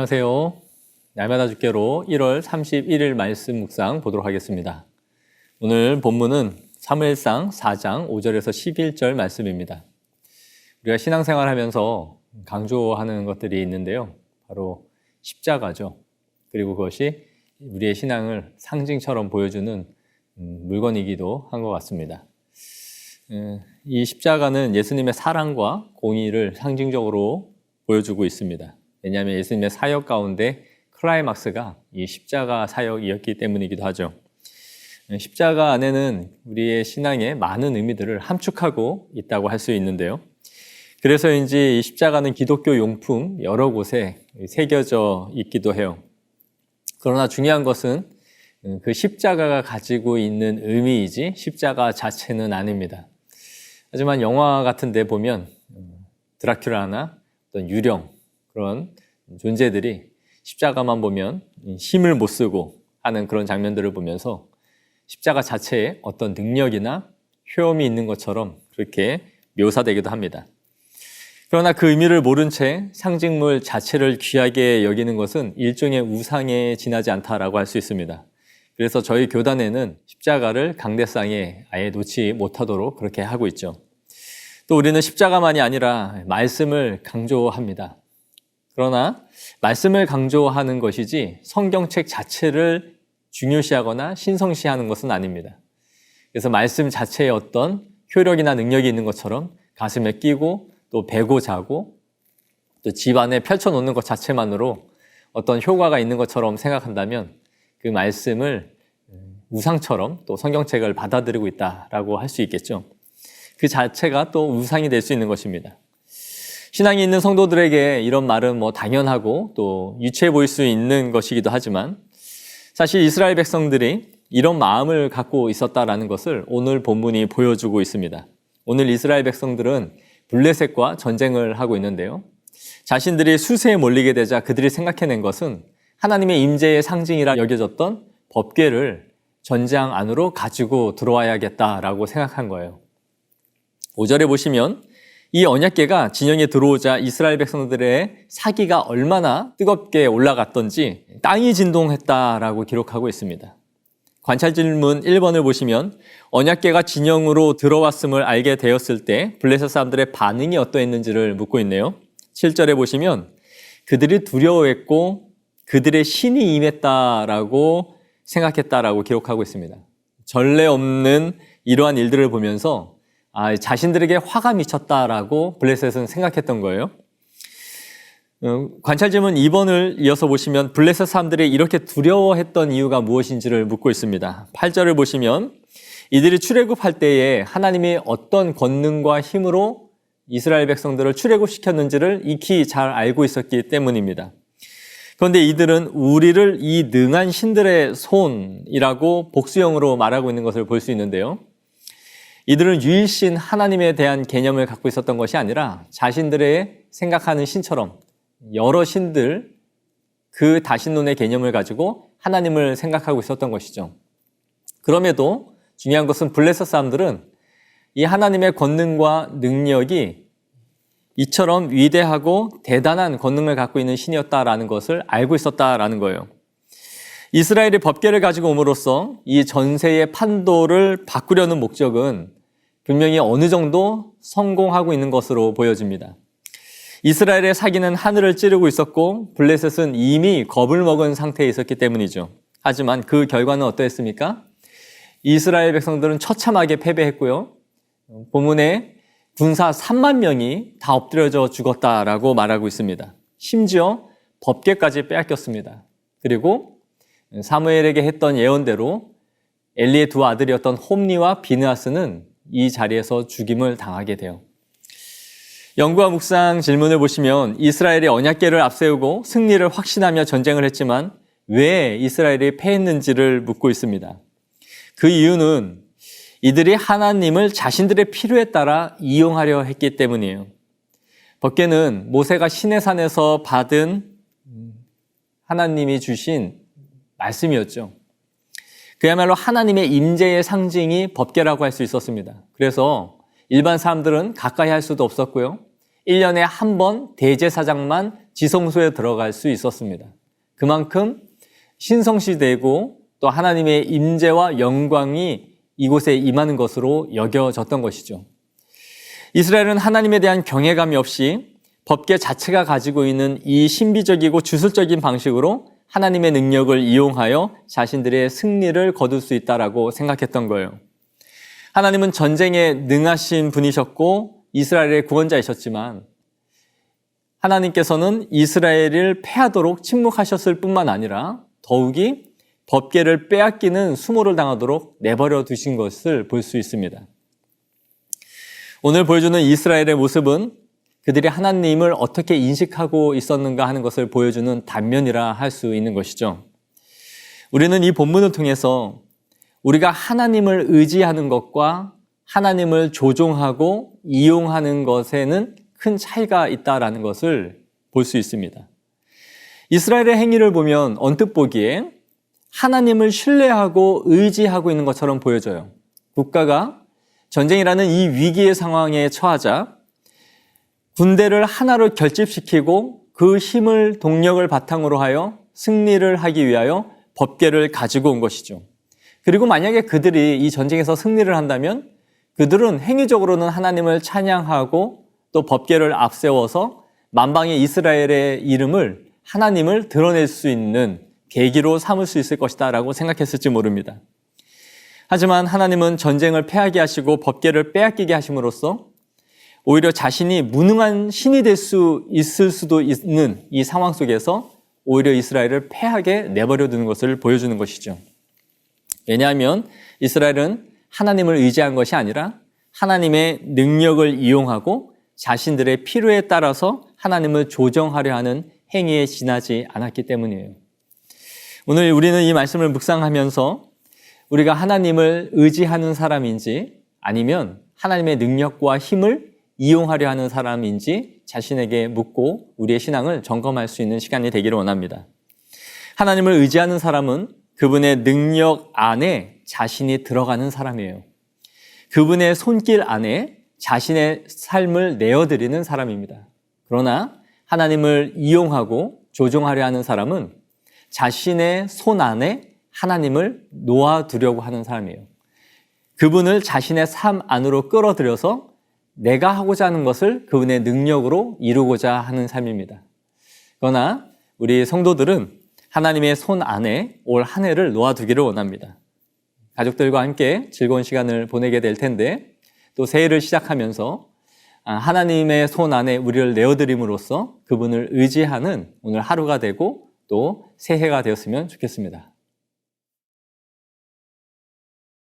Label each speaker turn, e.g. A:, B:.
A: 안녕하세요. 날마다 주께로 1월 31일 말씀 묵상 보도록 하겠습니다. 오늘 본문은 사무엘상 4장 5절에서 11절 말씀입니다. 우리가 신앙생활하면서 강조하는 것들이 있는데요. 바로 십자가죠. 그리고 그것이 우리의 신앙을 상징처럼 보여주는 물건이기도 한 것 같습니다. 이 십자가는 예수님의 사랑과 공의를 상징적으로 보여주고 있습니다. 왜냐하면 예수님의 사역 가운데 클라이막스가 이 십자가 사역이었기 때문이기도 하죠. 십자가 안에는 우리의 신앙에 많은 의미들을 함축하고 있다고 할 수 있는데요. 그래서인지 이 십자가는 기독교 용품 여러 곳에 새겨져 있기도 해요. 그러나 중요한 것은 그 십자가가 가지고 있는 의미이지 십자가 자체는 아닙니다. 하지만 영화 같은 데 보면 드라큘라나 어떤 유령 그런 존재들이 십자가만 보면 힘을 못 쓰고 하는 그런 장면들을 보면서 십자가 자체에 어떤 능력이나 효험이 있는 것처럼 그렇게 묘사되기도 합니다. 그러나 그 의미를 모른 채 상징물 자체를 귀하게 여기는 것은 일종의 우상에 지나지 않다라고 할 수 있습니다. 그래서 저희 교단에는 십자가를 강대상에 아예 놓지 못하도록 그렇게 하고 있죠. 또 우리는 십자가만이 아니라 말씀을 강조합니다. 그러나 말씀을 강조하는 것이지 성경책 자체를 중요시하거나 신성시하는 것은 아닙니다. 그래서 말씀 자체에 어떤 효력이나 능력이 있는 것처럼 가슴에 끼고 또 베고 자고 또 집 안에 펼쳐놓는 것 자체만으로 어떤 효과가 있는 것처럼 생각한다면 그 말씀을 우상처럼 또 성경책을 받아들이고 있다라고 할 수 있겠죠. 그 자체가 또 우상이 될 수 있는 것입니다. 신앙이 있는 성도들에게 이런 말은 당연하고 또 유치해 보일 수 있는 것이기도 하지만 사실 이스라엘 백성들이 이런 마음을 갖고 있었다라는 것을 오늘 본문이 보여주고 있습니다. 오늘 이스라엘 백성들은 블레셋과 전쟁을 하고 있는데요. 자신들이 수세에 몰리게 되자 그들이 생각해낸 것은 하나님의 임재의 상징이라 여겨졌던 법궤를 전장 안으로 가지고 들어와야겠다라고 생각한 거예요. 5절에 보시면 이 언약궤가 진영에 들어오자 이스라엘 백성들의 사기가 얼마나 뜨겁게 올라갔던지 땅이 진동했다라고 기록하고 있습니다. 관찰 질문 1번을 보시면 언약궤가 진영으로 들어왔음을 알게 되었을 때 블레셋 사람들의 반응이 어떠했는지를 묻고 있네요. 7절에 보시면 그들이 두려워했고 그들의 신이 임했다라고 생각했다라고 기록하고 있습니다. 전례 없는 이러한 일들을 보면서 자신들에게 화가 미쳤다라고 블레셋은 생각했던 거예요. 관찰 질문 2번을 이어서 보시면 블레셋 사람들이 이렇게 두려워했던 이유가 무엇인지를 묻고 있습니다. 8절을 보시면 이들이 출애굽할 때에 하나님이 어떤 권능과 힘으로 이스라엘 백성들을 출애굽시켰는지를 익히 잘 알고 있었기 때문입니다. 그런데 이들은 우리를 이 능한 신들의 손이라고 복수형으로 말하고 있는 것을 볼 수 있는데요. 이들은 유일신 하나님에 대한 개념을 갖고 있었던 것이 아니라 자신들의 생각하는 신처럼 여러 신들, 그 다신론의 개념을 가지고 하나님을 생각하고 있었던 것이죠. 그럼에도 중요한 것은 블레셋 사람들은 이 하나님의 권능과 능력이 이처럼 위대하고 대단한 권능을 갖고 있는 신이었다라는 것을 알고 있었다라는 거예요. 이스라엘이 법궤를 가지고 옴으로써 이 전세의 판도를 바꾸려는 목적은 분명히 어느 정도 성공하고 있는 것으로 보여집니다. 이스라엘의 사기는 하늘을 찌르고 있었고 블레셋은 이미 겁을 먹은 상태에 있었기 때문이죠. 하지만 그 결과는 어떠했습니까? 이스라엘 백성들은 처참하게 패배했고요. 본문에 군사 3만 명이 다 엎드려져 죽었다라고 말하고 있습니다. 심지어 법궤까지 빼앗겼습니다. 그리고 사무엘에게 했던 예언대로 엘리의 두 아들이었던 홈니와 비느하스는 이 자리에서 죽임을 당하게 돼요. 연구와 묵상 질문을 보시면 이스라엘이 언약궤를 앞세우고 승리를 확신하며 전쟁을 했지만 왜 이스라엘이 패했는지를 묻고 있습니다. 그 이유는 이들이 하나님을 자신들의 필요에 따라 이용하려 했기 때문이에요. 법궤는 모세가 시내산에서 받은 하나님이 주신 말씀이었죠. 그야말로 하나님의 임재의 상징이 법궤라고 할 수 있었습니다. 그래서 일반 사람들은 가까이 할 수도 없었고요. 1년에 한 번 대제사장만 지성소에 들어갈 수 있었습니다. 그만큼 신성시되고 또 하나님의 임재와 영광이 이곳에 임하는 것으로 여겨졌던 것이죠. 이스라엘은 하나님에 대한 경외감이 없이 법계 자체가 가지고 있는 이 신비적이고 주술적인 방식으로 하나님의 능력을 이용하여 자신들의 승리를 거둘 수 있다라고 생각했던 거예요. 하나님은 전쟁에 능하신 분이셨고 이스라엘의 구원자이셨지만 하나님께서는 이스라엘을 패하도록 침묵하셨을 뿐만 아니라 더욱이 법궤를 빼앗기는 수모를 당하도록 내버려 두신 것을 볼 수 있습니다. 오늘 보여주는 이스라엘의 모습은 그들이 하나님을 어떻게 인식하고 있었는가 하는 것을 보여주는 단면이라 할 수 있는 것이죠. 우리는 이 본문을 통해서 우리가 하나님을 의지하는 것과 하나님을 조종하고 이용하는 것에는 큰 차이가 있다라는 것을 볼 수 있습니다. 이스라엘의 행위를 보면 언뜻 보기에 하나님을 신뢰하고 의지하고 있는 것처럼 보여져요. 국가가 전쟁이라는 이 위기의 상황에 처하자 군대를 하나로 결집시키고 그 힘을 동력을 바탕으로 하여 승리를 하기 위하여 법궤를 가지고 온 것이죠. 그리고 만약에 그들이 이 전쟁에서 승리를 한다면 그들은 행위적으로는 하나님을 찬양하고 또 법궤를 앞세워서 만방의 이스라엘의 이름을 하나님을 드러낼 수 있는 계기로 삼을 수 있을 것이다 라고 생각했을지 모릅니다. 하지만 하나님은 전쟁을 패하게 하시고 법궤를 빼앗기게 하심으로써 오히려 자신이 무능한 신이 될 수 있을 수도 있는 이 상황 속에서 오히려 이스라엘을 패하게 내버려 두는 것을 보여주는 것이죠. 왜냐하면 이스라엘은 하나님을 의지한 것이 아니라 하나님의 능력을 이용하고 자신들의 필요에 따라서 하나님을 조정하려 하는 행위에 지나지 않았기 때문이에요. 오늘 우리는 이 말씀을 묵상하면서 우리가 하나님을 의지하는 사람인지 아니면 하나님의 능력과 힘을 이용하려 하는 사람인지 자신에게 묻고 우리의 신앙을 점검할 수 있는 시간이 되기를 원합니다. 하나님을 의지하는 사람은 그분의 능력 안에 자신이 들어가는 사람이에요. 그분의 손길 안에 자신의 삶을 내어드리는 사람입니다. 그러나 하나님을 이용하고 조종하려 하는 사람은 자신의 손 안에 하나님을 놓아두려고 하는 사람이에요. 그분을 자신의 삶 안으로 끌어들여서 내가 하고자 하는 것을 그분의 능력으로 이루고자 하는 삶입니다. 그러나 우리 성도들은 하나님의 손 안에 올 한 해를 놓아두기를 원합니다. 가족들과 함께 즐거운 시간을 보내게 될 텐데 또 새해를 시작하면서 하나님의 손 안에 우리를 내어드림으로써 그분을 의지하는 오늘 하루가 되고 또 새해가 되었으면 좋겠습니다.